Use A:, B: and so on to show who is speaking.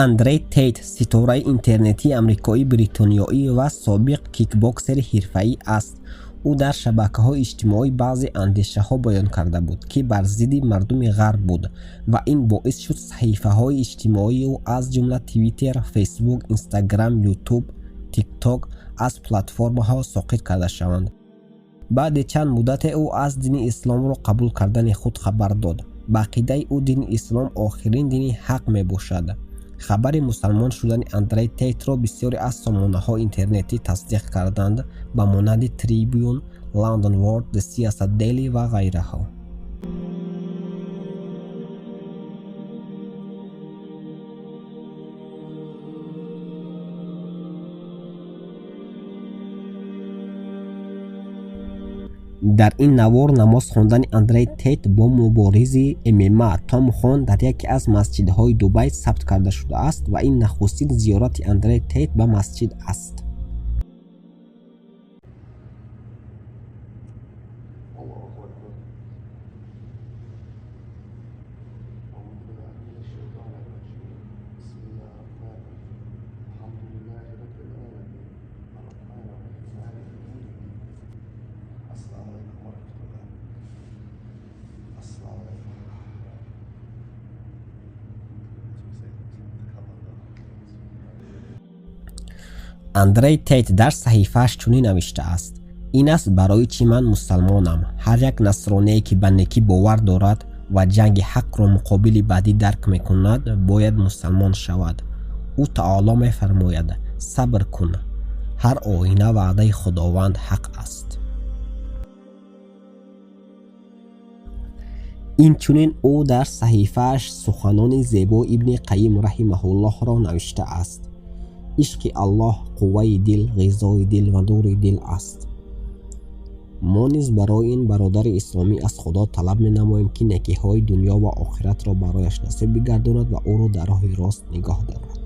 A: آندری تیت ستاره اینترنتی آمریکایی بریتانیایی و سابق کیکباکسر حرفه‌ای است. او در شبکه‌های اجتماعی بعضی اندیشه‌ها بیان کرده بود که بر ضد مردم غرب بود و این باعث شد صحیفه‌های اجتماعی او از جمله توییتر، فیسبوک، اینستاگرام، یوتیوب، تیک تاک از پلتفرم‌ها ساقط کرده شوند. بعد چند مدت او از دین اسلام را قبول کردن خود خبر داد. با عقیده او دین اسلام آخرین دین حق می باشد. خبر مسلمان شدن اندری تیت را بسیاری از سامانه‌های اینترنتی تصدیق کردند به مانند تریبیون، لندن ورد، سیاست دیلی و غیرها. در این نوار نماز خواندن اندری تیت با مبارز MMA تام خان در یکی از مسجدهای دبی ثبت کرده شده است و این نخستین زیارت اندری تیت به مسجد است. اندری تیت در صحیفه‌اش چنین نوشته است: این است برای چی من مسلمانم. هر یک نصرانی که به نیکی باور دارد و جنگ حق را مقابل بدی درک میکند باید مسلمان شود. او تعالی میفرماید صبر کن، هر آینه وعده خداوند حق است. این چنین او در صحیفه‌اش سخنان زیبا ابن قیم رحمه الله را نوشته است: عشق الله قوه دل، غذای دل و نور دل است. ما نیز برای این برادر اسلامی از خدا طلب می نماییم که نیکی های دنیا و آخرت را برایش نصیب بگرداند و او را در راه راست نگاه دارد.